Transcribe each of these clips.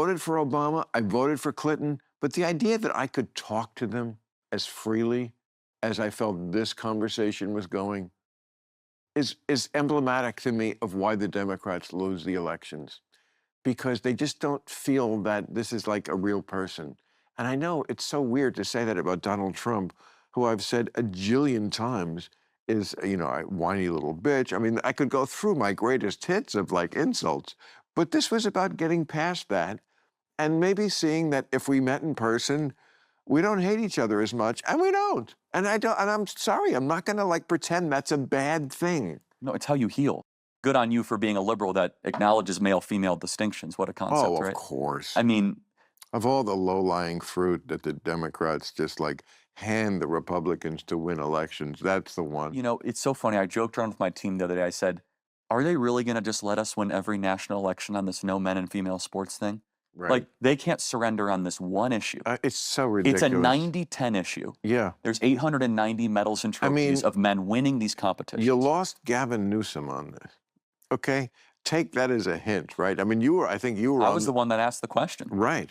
voted for Obama, I voted for Clinton, but the idea that I could talk to them as freely as I felt this conversation was going is emblematic to me of why the Democrats lose the elections, because they just don't feel that this is like a real person. And I know it's so weird to say that about Donald Trump, who I've said a jillion times is, a whiny little bitch. I mean, I could go through my greatest hits of like insults, but this was about getting past that and maybe seeing that if we met in person, we don't hate each other as much, and we don't. And I'm sorry, I'm not gonna like pretend that's a bad thing. No, it's how you heal. Good on you for being a liberal that acknowledges male-female distinctions. What a concept, Oh, of right? course. I mean, Of all the low-lying fruit that the Democrats just like hand the Republicans to win elections, that's the one. it's so funny. I joked around with my team the other day. I said, are they really going to just let us win every national election on this no men and female sports thing? Right. Like, they can't surrender on this one issue. It's so It's ridiculous. a 90-10 issue. Yeah. There's 890 medals and trophies of men winning these competitions. You lost Gavin Newsom on this. Okay? Take that as a hint, right? I mean, I think you were I was the one that asked the question. Right.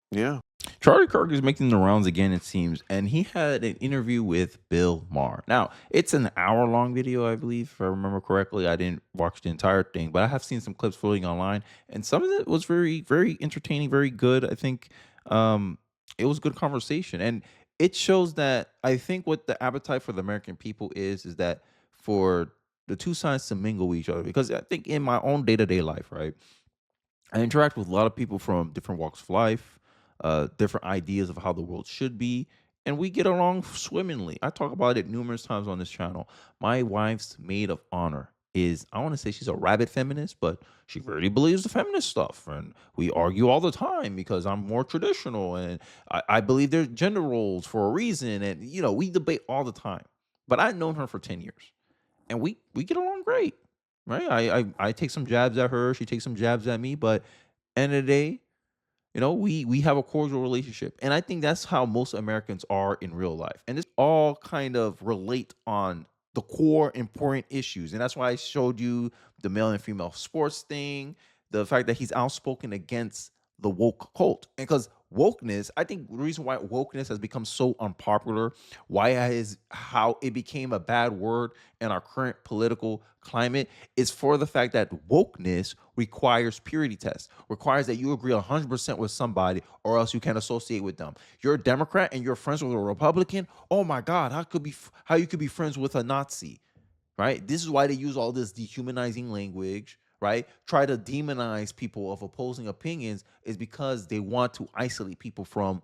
Yeah. Charlie Kirk is making the rounds again, it seems, and he had an interview with Bill Maher. Now, it's an hour-long video, I believe, if I remember correctly. I didn't watch the entire thing, but I have seen some clips floating online, and some of it was very, very entertaining, very good. I think it was good conversation, and it shows that I think what the appetite for the American people is that for the two sides to mingle with each other. Because I think in my own day-to-day life, right, I interact with a lot of people from different walks of life, different ideas of how the world should be, and we get along swimmingly. I talk about it numerous times on this channel. My wife's maid of honor is, I want to say she's a rabid feminist, but she really believes the feminist stuff. And we argue all the time because I'm more traditional and I believe there's gender roles for a reason. And, we debate all the time. But I've known her for 10 years and we get along great, right? I take some jabs at her. She takes some jabs at me. But end of the day, we have a cordial relationship. And I think that's how most Americans are in real life. And it's all kind of relate on the core important issues. And that's why I showed you the male and female sports thing, the fact that he's outspoken against the woke cult. And because wokeness, I think the reason why wokeness has become so unpopular, how it became a bad word in our current political climate, is for the fact that wokeness requires purity tests, requires that you agree 100% with somebody or else you can't associate with them. You're a Democrat and you're friends with a Republican. Oh my God, how you could be friends with a Nazi, right? This is why they use all this dehumanizing language, right? Try to demonize people of opposing opinions is because they want to isolate people from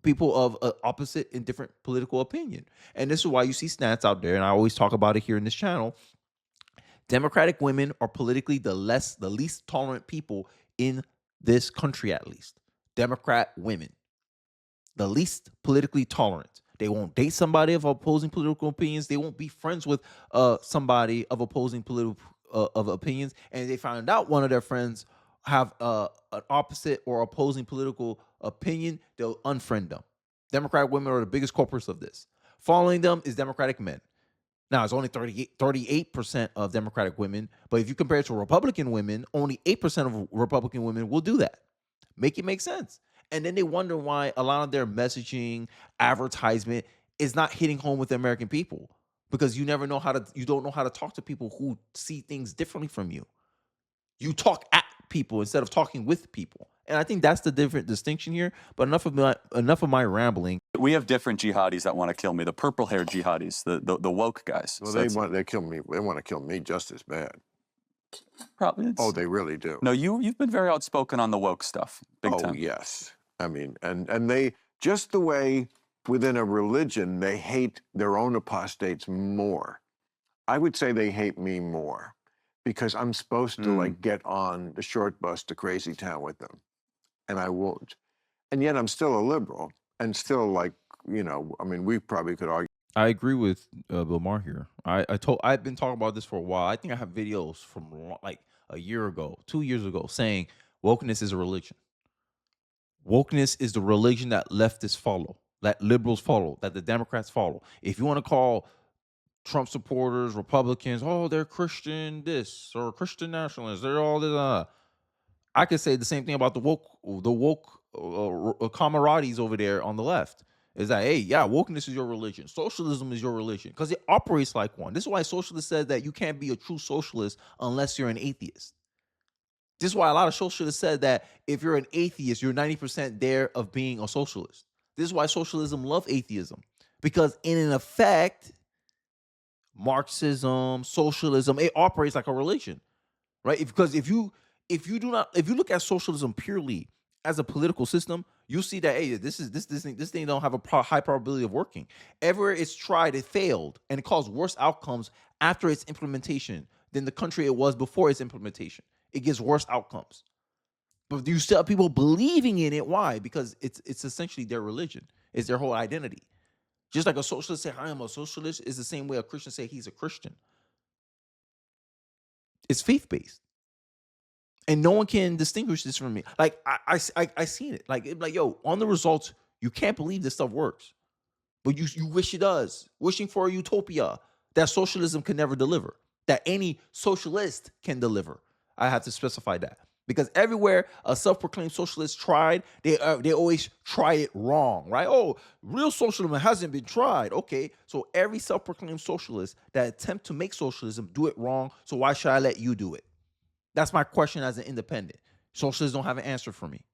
people of opposite and different political opinion. And this is why you see stats out there, and I always talk about it here in this channel. Democratic women are politically the least tolerant people in this country, at least. Democrat women, the least politically tolerant. They won't date somebody of opposing political opinions. They won't be friends with somebody of opposing political of opinions. And they found out one of their friends have an opposite or opposing political opinion, they'll unfriend them. Democratic women are the biggest culprits of this. Following them is Democratic men. Now, it's only 38% of Democratic women, but if you compare it to Republican women, only 8% of Republican women will do that. Make it make sense. And then they wonder why a lot of their messaging, advertisement is not hitting home with the American people, because you don't know how to talk to people who see things differently from you. You talk at people instead of talking with people. And I think that's the different distinction here. But enough of my rambling. We have different jihadis that want to kill me. The purple-haired jihadis, the woke guys. Well, they kill me. They want to kill me just as bad. Probably. Oh, they really do. No, you've been very outspoken on the woke stuff. Big time. Oh, yes. I mean, and they, just the way within a religion they hate their own apostates more. I would say they hate me more because I'm supposed to like get on the short bus to Crazy Town with them, and I won't. And yet I'm still a liberal and still like, I mean, we probably could argue. I agree with Bill Maher here. I've been talking about this for a while. I think I have videos from like a year ago, 2 years ago, saying wokeness is a religion. Wokeness is the religion that leftists follow, that liberals follow, that the Democrats follow. If you want to call Trump supporters, Republicans, oh, they're Christian this or Christian nationalists, they're all this. I could say the same thing about the woke camaraderies over there on the left. Is that, hey, yeah, wokeness is your religion, socialism is your religion, because it operates like one. This is why socialists said that you can't be a true socialist unless you're an atheist. This is why a lot of socialists said that if you're an atheist, you're 90% there of being a socialist. This is why socialism love atheism, because in effect, Marxism, socialism, it operates like a religion, right? Because if you look at socialism purely as a political system, you see that, hey, this thing don't have a high probability of working. Everywhere it's tried, it failed, and it caused worse outcomes after its implementation than the country it was before its implementation. It gets worse outcomes, but you still have people believing in it. Why? Because it's essentially their religion. It's their whole identity. Just like a socialist say, "I am a socialist," is the same way a Christian say he's a Christian. It's faith based. And no one can distinguish this from me. Like I seen it. Like yo, on the results, you can't believe this stuff works, but you wish it does. Wishing for a utopia that socialism can never deliver, that any socialist can deliver. I have to specify that because everywhere a self-proclaimed socialist tried, they always try it wrong, right? Oh, real socialism hasn't been tried. Okay, so every self-proclaimed socialist that attempt to make socialism do it wrong. So why should I let you do it? That's my question as an independent. Socialists don't have an answer for me.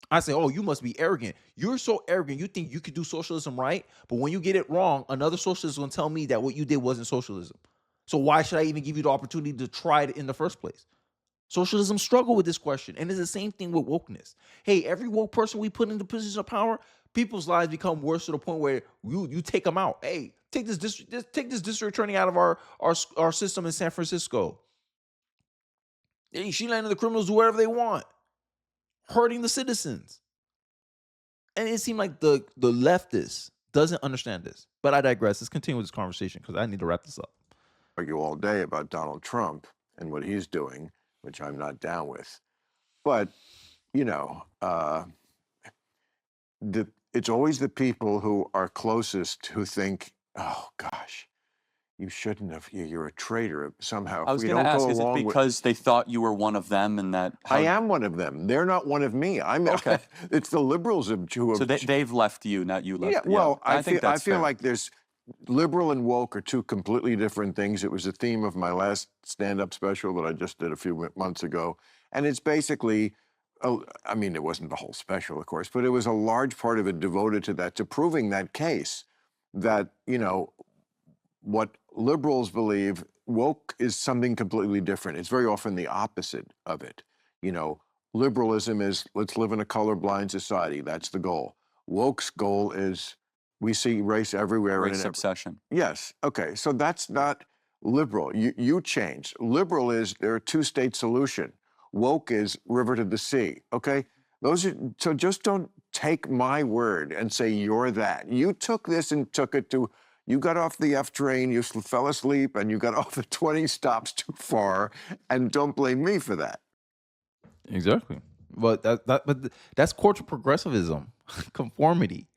I say, oh, you must be arrogant. You're so arrogant. You think you could do socialism right, but when you get it wrong, another socialist is going to tell me that what you did wasn't socialism. So why should I even give you the opportunity to try it in the first place? Socialism struggle with this question, and it's the same thing with wokeness. Hey, every woke person we put into positions of power, people's lives become worse to the point where you take them out. Hey, take this district attorney out of our system in San Francisco. She letting the criminals do whatever they want, hurting the citizens. And it seemed like the leftist doesn't understand this. But I digress. Let's continue with this conversation because I need to wrap this up. Argue all day about Donald Trump and what he's doing, which I'm not down with. But, you know, it's always the people who are closest who think, oh, gosh, you shouldn't have. You're a traitor somehow. I was going to ask, is it because they thought you were one of them and that... I am one of them. They're not one of me. Okay. It's the liberals who have... So they've left you, not you left. Yeah, well, I think I feel like there's... Liberal and woke are two completely different things. It was the theme of my last stand-up special that I just did a few months ago. And it's basically... I mean, it wasn't the whole special, of course, but it was a large part of it devoted to that, to proving that case that, you know, what liberals believe, woke is something completely different. It's very often the opposite of it. You know, liberalism is let's live in a colorblind society. That's the goal. Woke's goal is we see race everywhere. Race obsession. Yes. Okay. So that's not liberal. You changed. Liberal is there a two-state solution. Woke is river to the sea. Okay. So just don't take my word and say you're that. You took this and took it to... You got off the F train, you fell asleep, and you got off the 20 stops too far, and don't blame me for that. Exactly. But that's cultural progressivism, conformity,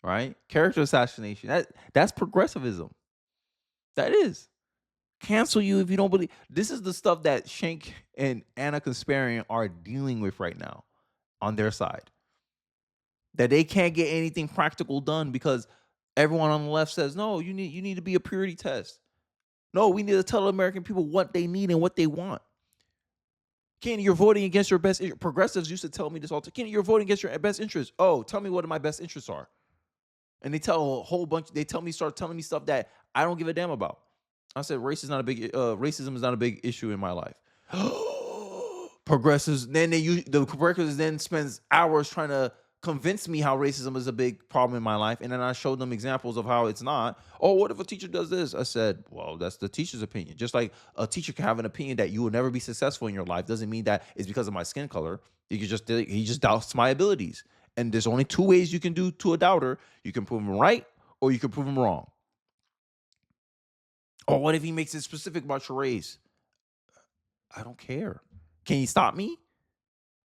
right? Character assassination. That's progressivism. That is. Cancel you if you don't believe. This is the stuff that Shank and Anna Kasparian are dealing with right now on their side. That they can't get anything practical done because everyone on the left says, no, you need to be a purity test. No, we need to tell American people what they need and what they want. Kenny, you're voting against your best. Progressives used to tell me this all the time. Kenny, you're voting against your best interests. Oh, tell me what my best interests are. And they tell a whole bunch. Start telling me stuff that I don't give a damn about. I said, racism is not a big issue in my life. Progressives. Then the progressives then spends hours trying to convince me how racism is a big problem in my life. And then I showed them examples of how it's not. Oh, what if a teacher does this? I said, well, that's the teacher's opinion. Just like a teacher can have an opinion that you will never be successful in your life doesn't mean that it's because of my skin color. He just doubts my abilities. And there's only two ways you can do to a doubter. You can prove him right or you can prove him wrong. Or what if he makes it specific about your race? I don't care. Can he stop me?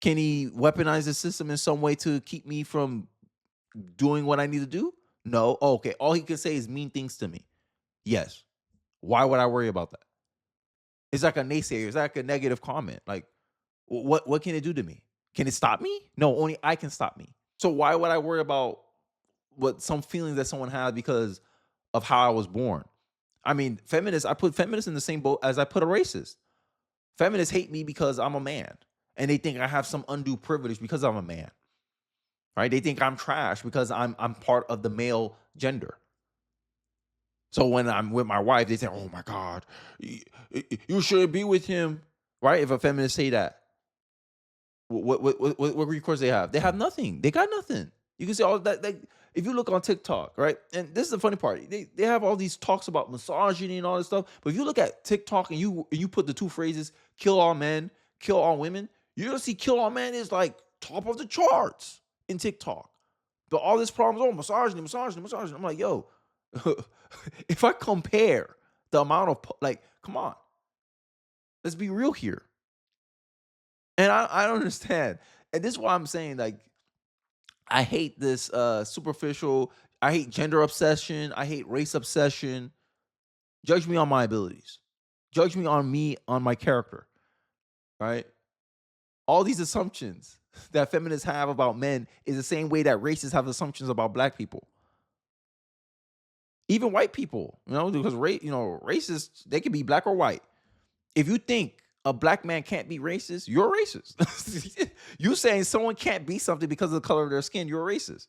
Can he weaponize the system in some way to keep me from doing what I need to do? No. Oh, okay. All he can say is mean things to me. Yes. Why would I worry about that? It's like a naysayer. It's like a negative comment. Like, What can it do to me? Can it stop me? No, only I can stop me. So why would I worry about what some feelings that someone had because of how I was born? I mean, feminists, I put feminists in the same boat as I put a racist. Feminists hate me because I'm a man, and they think I have some undue privilege because I'm a man. Right? They think I'm trash because I'm part of the male gender. So when I'm with my wife, they say, "Oh my God, you shouldn't be with him." Right? If a feminist say that, what recourse they have? They have nothing. They got nothing. You can say all that. Like, if you look on TikTok, right? And this is the funny part. They have all these talks about misogyny and all this stuff. But if you look at TikTok and you put the two phrases "kill all men," "kill all women," you're gonna see "kill all men" is like top of the charts in TikTok. But all this problems, oh, misogyny, misogyny, misogyny. I'm like, yo, if I compare the amount of like, come on, let's be real here. And I don't understand. And this is why I'm saying, like, I hate this superficial, I hate gender obsession, I hate race obsession. Judge me on my abilities. Judge me on my character. Right? All these assumptions that feminists have about men is the same way that racists have assumptions about black people. Even white people, because racists, they can be black or white. If you think a black man can't be racist, you're racist. You saying someone can't be something because of the color of their skin, you're racist.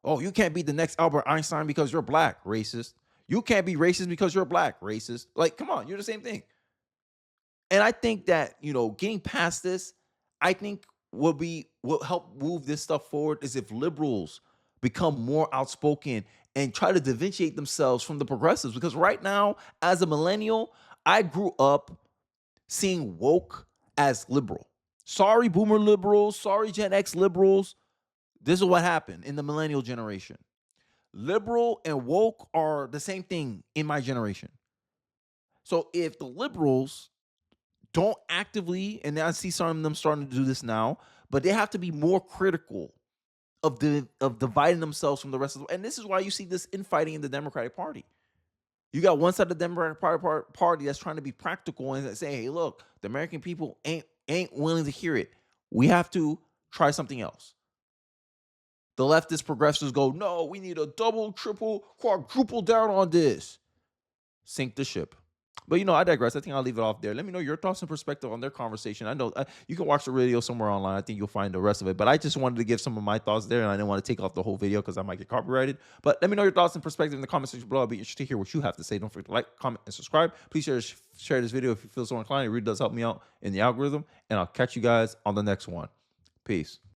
Oh, you can't be the next Albert Einstein because you're black, racist. You can't be racist because you're black, racist. Like, come on, you're the same thing. And I think that, getting past this, I think what help move this stuff forward is if liberals become more outspoken and try to differentiate themselves from the progressives. Because right now, as a millennial, I grew up seeing woke as liberal. Sorry, boomer liberals. Sorry, Gen X liberals. This is what happened in the millennial generation. Liberal and woke are the same thing in my generation. So if the liberals don't actively, and I see some of them starting to do this now, but they have to be more critical of dividing themselves from the rest of the, and this is why you see this infighting in the Democratic Party. You got one side of the Democratic Party that's trying to be practical and say, "Hey, look, the American people ain't willing to hear it. We have to try something else." The leftist progressives go, "No, we need a double, triple, quadruple down on this." Sink the ship. But I digress. I think I'll leave it off there. Let me know your thoughts and perspective on their conversation. I know you can watch the video somewhere online. I think you'll find the rest of it. But I just wanted to give some of my thoughts there, and I didn't want to take off the whole video because I might get copyrighted. But let me know your thoughts and perspective in the comment section below. I'll be interested to hear what you have to say. Don't forget to like, comment, and subscribe. Please share this video if you feel so inclined. It really does help me out in the algorithm. And I'll catch you guys on the next one. Peace.